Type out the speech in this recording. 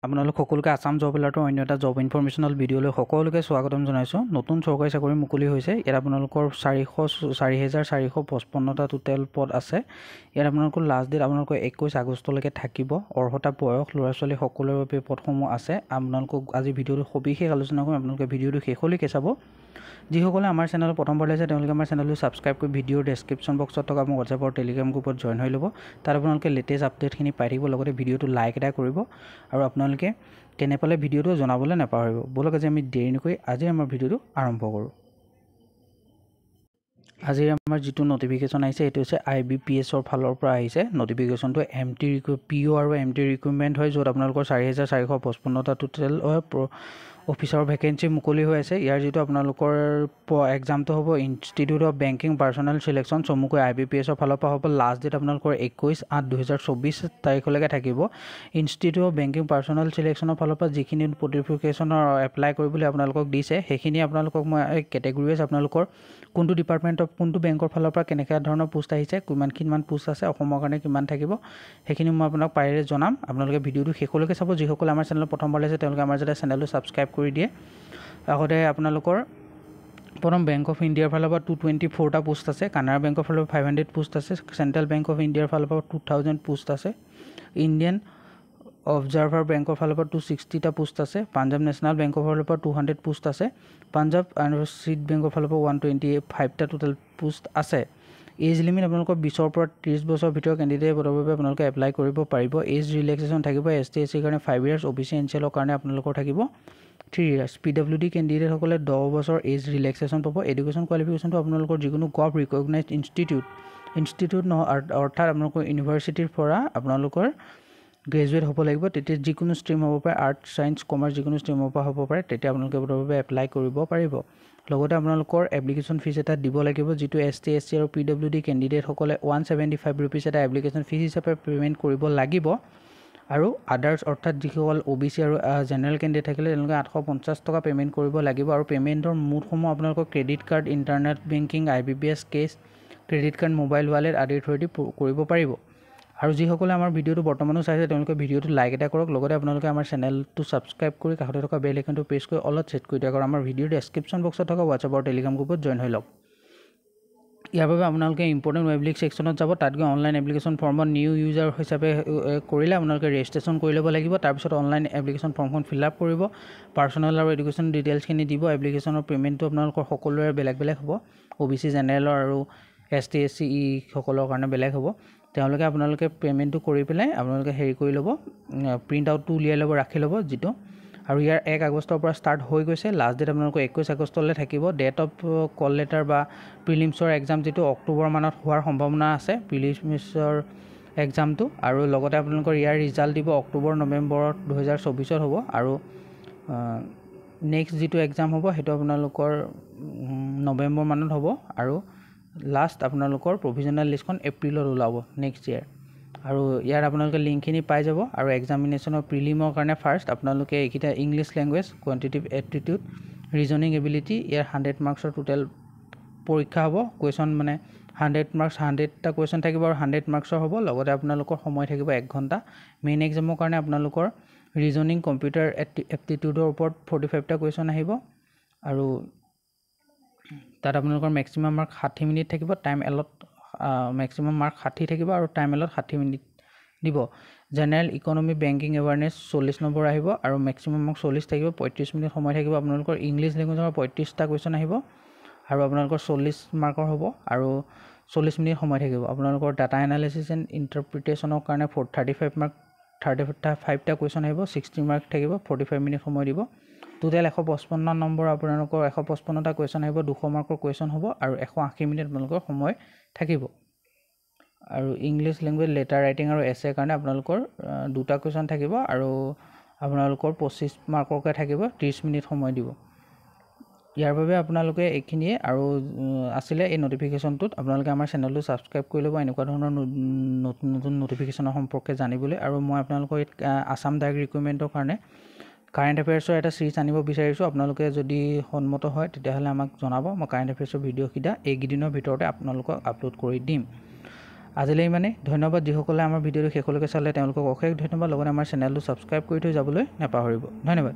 আপোনালোক সকলোকে আসাম জব এলাৰ্টৰ অন্য এটা জব ইনফৰমেশ্যনেল ভিডিঅ'লৈ সকলোকে স্বাগতম জনাইছোঁ। নতুন চৰকাৰী চাকৰি মুকলি হৈছে। ইয়াত আপোনালোকৰ 4,455টা টোটেল পদ আছে। ইয়াত আপোনালোকৰ লাষ্ট ডেট আপোনালোকৰ 21 আগষ্টলৈকে থাকিব। অৰ্হতা বয়স ল'ৰা ছোৱালী সকলোৰে বাবে পদসমূহ আছে। আপোনালোকক আজি ভিডিঅ'টো সবিশেষ আলোচনা কৰিম। আপোনালোকে ভিডিঅ'টো শেষলৈকে চাব। যিসকলে আমাৰ চেনেলত প্ৰথমবাৰ আছে তেওঁলোকে আমাৰ চেনেলটো ছাবস্ক্ৰাইব কৰি ভিডিঅ'ৰ ডেছক্ৰিপশ্যন বক্সত থকা মোৰ হোৱাটছএপৰ টেলিগ্ৰাম গ্ৰুপত জইন হৈ ল'ব। তাত আপোনালোকে লেটেষ্ট আপডেটখিনি পাই থাকিব। লগতে ভিডিঅ'টো লাইক এটা কৰিব আৰু আপোনালোকে কেনে পালে ভিডিঅ'টো জনাবলৈ নাপাহৰিব। বলক আজি আমি দেৰি নকৰি আজি আমাৰ ভিডিঅ'টো আৰম্ভ কৰোঁ। আজি আমাৰ যিটো নটিফিকেশ্যন আহিছে এইটো হৈছে IBPSৰ ফালৰ পৰা আহিছে। নটিফিকেশ্যনটো PO আৰু MT ৰিক্ৰুইটমেণ্ট হয়, য'ত আপোনালোকৰ 4,455টা টোটেল অফিচাৰ ভেকেঞ্চি মুকলি হৈ আছে। ইয়াৰ যিটো আপোনালোকৰ এক্সামটো হ'ব institute of banking personal selection, চমুকৈ IBPSৰ ফালৰ পৰা হ'ব। লাষ্ট ডেট আপোনালোকৰ 21/8/2024 তাৰিখলৈকে থাকিব। ইনষ্টিটিউট অফ বেংকিং পাৰ্চনেল চিলেকশ্যনৰ ফালৰ পৰা যিখিনি নটিফিকেশ্যনৰ এপ্লাই কৰিবলৈ আপোনালোকক দিছে সেইখিনি আপোনালোকক মই কেটেগৰী ৱাইজ আপোনালোকৰ কোনটো ডিপাৰ্টমেণ্টৰ কোনটো বেংকৰ ফালৰ পৰা কেনেকুৱা ধৰণৰ পোষ্ট আহিছে, কিমান পোষ্ট আছে, অসমৰ কাৰণে কিমান থাকিব, সেইখিনি মই আপোনাক পাৰিলে জনাম। আপোনালোকে ভিডিঅ'টো শেষলৈকে চাব। যিসকলে আমাৰ চেনেলত প্ৰথমবাৰ আছে তেওঁলোকে আমাৰ যাতে চেনেলটো ছাবস্ক্ৰাইব কৰি দিয়ে। আগতে আপোনালোকৰ প্ৰথম বেংক অফ ইণ্ডিয়াৰ ফালৰ পৰা 224টা পোষ্ট আছে, কানাড়া বেংকৰ ফালৰ পৰা 500 পোষ্ট আছে, চেণ্ট্ৰেল বেংক অফ ইণ্ডিয়াৰ ফালৰ পৰা 2000 পোষ্ট আছে, ইণ্ডিয়ান অবজাৰ্ভাৰ বেংকৰ ফালৰ পৰা 260টা পোষ্ট আছে, পাঞ্জাৱ নেশ্যনেল বেংকৰ ফালৰ পৰা 200 পোষ্ট আছে, পাঞ্জাৱ আৰু ষ্টেট বেংকৰ ফালৰ পৰা 125টা টোটেল পোষ্ট আছে। এজ লিমিট আপোনালোকৰ 20ৰ পৰা 30 বছৰৰ ভিতৰৰ কেণ্ডিডেট পদৰ বাবে আপোনালোকে এপ্লাই কৰিব পাৰিব। এজ ৰিলেক্সেশ্যন থাকিব। ST SC কাৰণে 5 ইয়াৰ্ছ, OBC NCLৰ কাৰণে আপোনালোকৰ থাকিব 3 ইয়াৰ্ছ। PWD কেণ্ডিডেটসকলে 10 বছৰ এজ ৰিলেক্সেশ্যন পাব। এডুকেশ্যন কোৱালিফিকেশ্যনটো আপোনালোকৰ যিকোনো গভ ৰিকগনাইজড ইনষ্টিটিউট নহয়, অৰ্থাৎ আপোনালোকৰ ইউনিভাৰ্চিটিৰ পৰা আপোনালোকৰ গ্ৰেজুৱেট হ'ব লাগিব। তেতিয়া যিকোনো ষ্ট্ৰীম হ'ব পাৰে, আৰ্টছ ছায়েন্স কমাৰ্চ যিকোনো ষ্ট্ৰীমৰ পৰা হ'ব পাৰে। তেতিয়া আপোনালোকে পদৰ বাবে এপ্লাই কৰিব পাৰিব। লগতে আপোনালোকৰ এপ্লিকেশ্যন ফিজ এটা দিব লাগিব, যিটো ST SC আৰু PWD কেণ্ডিডেটসকলে 175 ৰুপিজ এটা এপ্লিকেশ্যন ফিজ হিচাপে পে'মেণ্ট কৰিব লাগিব। আৰু আদাৰ্ছ অৰ্থাৎ যিসকল OBC আৰু জেনেৰেল কেণ্ডিডেট থাকিলে তেওঁলোকে 850 টকা পে'মেণ্ট কৰিব লাগিব। আৰু পে'মেণ্টৰ মুডসমূহ আপোনালোকৰ credit card, internet banking, IBPS কেছ, ক্ৰেডিট কাৰ্ড, মোবাইল ৱালেট আদিৰ থ্ৰুৱেদি কৰিব পাৰিব। আৰু যিসকলে আমাৰ ভিডিঅ'টো বৰ্তমানো চাইছে তেওঁলোকে ভিডিঅ'টো লাইক এটা কৰক। লগতে আপোনালোকে আমাৰ চেনেলটো ছাবস্ক্ৰাইব কৰি কাষতে থকা বেল আইকনটো প্ৰেছ কৰি অলপ ছেট কৰি দিয়ক আৰু আমাৰ ভিডিঅ'ৰ ডেছক্ৰিপশ্যন বক্সত থকা হোৱাটছএপৰ টেলিগ্ৰাম গ্ৰুপত জইন হৈ লওক। ইয়াৰ বাবে আপোনালোকে ইম্পৰ্টেণ্ট ৱেবলিক ছেকশ্যনত যাব। তাত গৈ অনলাইন এপ্লিকেশ্যন ফৰ্মত নিউ ইউজাৰ হিচাপে কৰিলে আপোনালোকে ৰেজিষ্ট্ৰেশ্যন কৰি ল'ব লাগিব। তাৰপিছত অনলাইন এপ্লিকেশ্যন ফৰ্মখন ফিল আপ কৰিব, পাৰ্চনেল আৰু এডুকেশ্যন ডিটেইলছখিনি দিব। এপ্লিকেশ্যনৰ পে'মেণ্টটো আপোনালোকৰ সকলোৰে বেলেগ বেলেগ হ'ব। OBC জেনেৰেলৰ আৰু ST SC সকলৰ কাৰণে বেলেগ হ'ব। তেওঁলোকে আপোনালোকে পে'মেণ্টটো কৰি পেলাই আপোনালোকে কৰি ল'ব, প্ৰিণ্ট আউটটো উলিয়াই ল'ব, ৰাখি ল'ব যিটো। আৰু ইয়াৰ 1 আগষ্টৰ পৰা ষ্টাৰ্ট হৈ গৈছে। লাষ্ট ডেট আপোনালোকৰ 21 আগষ্টলৈ থাকিব। ডেট অফ কল লেটাৰ বা প্ৰিলিমছৰ এক্সাম যিটো অক্টোবৰ মানত হোৱাৰ সম্ভাৱনা আছে, প্ৰিলিমছৰ এক্সামটো। আৰু লগতে আপোনালোকৰ ইয়াৰ ৰিজাল্ট দিব অক্টোবৰ নৱেম্বৰত 2024 হ'ব। আৰু নেক্সট যিটো এক্সাম হ'ব সেইটো আপোনালোকৰ নৱেম্বৰ মানত হ'ব। আৰু লাষ্ট আপোনালোকৰ প্ৰভিজনেল লিষ্টখন এপ্ৰিলত ওলাব নেক্সট ইয়েৰ। আৰু ইয়াৰ আপোনালোকে লিংকখিনি পাই যাব। আৰু এক্সামিনেশ্যনৰ প্ৰিলিমৰ কাৰণে ফাৰ্ষ্ট আপোনালোকে এইকেইটা English language, quantitative aptitude, reasoning ability, ইয়াৰ 100 মাৰ্কছৰ টোটেল পৰীক্ষা হ'ব। কুৱেশ্যন মানে 100 মাৰ্কছ, 100টা কুৱেশ্যন থাকিব আৰু 100 মাৰ্কছৰ হ'ব। লগতে আপোনালোকৰ সময় থাকিব 1 ঘণ্টা। মেইন এক্সামৰ কাৰণে আপোনালোকৰ ৰিজনিং, কম্পিউটাৰ এপ্টিটিউডৰ ওপৰত 45টা কুৱেশ্যন আহিব। আৰু তাত আপোনালোকৰ মেক্সিমাম মাৰ্ক 60 মিনিট থাকিব। টাইম এলট মেক্সিমাম মাৰ্ক 60 থাকিব আৰু টাইম এলট 60 মিনিট দিব। General economy, banking awareness 40 number আহিব আৰু মেক্সিমাম মাৰ্ক 40 থাকিব। 35 মিনিট সময় থাকিব। আপোনালোকৰ ইংলিছ লেংগুৱেজৰ 35টা কুৱেশ্যন আহিব আৰু আপোনালোকৰ 40 মাৰ্কৰ হ'ব আৰু 40 মিনিট সময় থাকিব। আপোনালোকৰ ডাটা এনালাইচিছ এণ্ড ইণ্টাৰপ্ৰিটেশ্যনৰ কাৰণে 35টা কুৱেশ্যন আহিব, 60 মাৰ্ক থাকিব, 45 মিনিট সময় দিব। টোটেল 155 নম্বৰ আপোনালোকৰ 155টা কুৱেশ্যন আহিব, 200 মাৰ্কৰ কুৱেশ্যন হ'ব আৰু 180 মিনিট আপোনালোকৰ সময় থাকিব। আৰু ইংলিছ লেংগুৱেজ, লেটাৰ ৰাইটিং আৰু এছেৰ কাৰণে আপোনালোকৰ 2টা কুৱেশ্যন থাকিব আৰু আপোনালোকৰ 25 মাৰ্কৰকৈ থাকিব, 30 মিনিট সময় দিব। ইয়াৰ বাবে আপোনালোকে এইখিনিয়ে আৰু আছিলে এই নটিফিকেশ্যনটোত। আপোনালোকে আমাৰ চেনেলটো ছাবস্ক্ৰাইব কৰি ল'ব এনেকুৱা ধৰণৰ নতুন নতুন নটিফিকেশ্যনৰ সম্পৰ্কে জানিবলৈ। আৰু মই আপোনালোকৰ আসাম ডাইৰেক্ট ৰিক্ৰুইটমেণ্টৰ কাৰণে কাৰেণ্ট এফেয়াৰ্ছৰ এটা চিৰিজ আনিব বিচাৰিছোঁ। আপোনালোকে যদি সন্মত হয় তেতিয়াহ'লে আমাক জনাব। মই কাৰেণ্ট এফেয়াৰ্ছৰ ভিডিঅ'কেইটা এইকেইদিনৰ ভিতৰতে আপোনালোকক আপলোড কৰি দিম। আজিলৈ ইমানেই ধন্যবাদ যিসকলে আমাৰ ভিডিঅ'টো শেষলৈকে চালে তেওঁলোকক অশেষ ধন্যবাদ লগতে আমাৰ চেনেলটো ছাবস্ক্ৰাইব কৰি থৈ যাবলৈ নাপাহৰিব ধন্যবাদ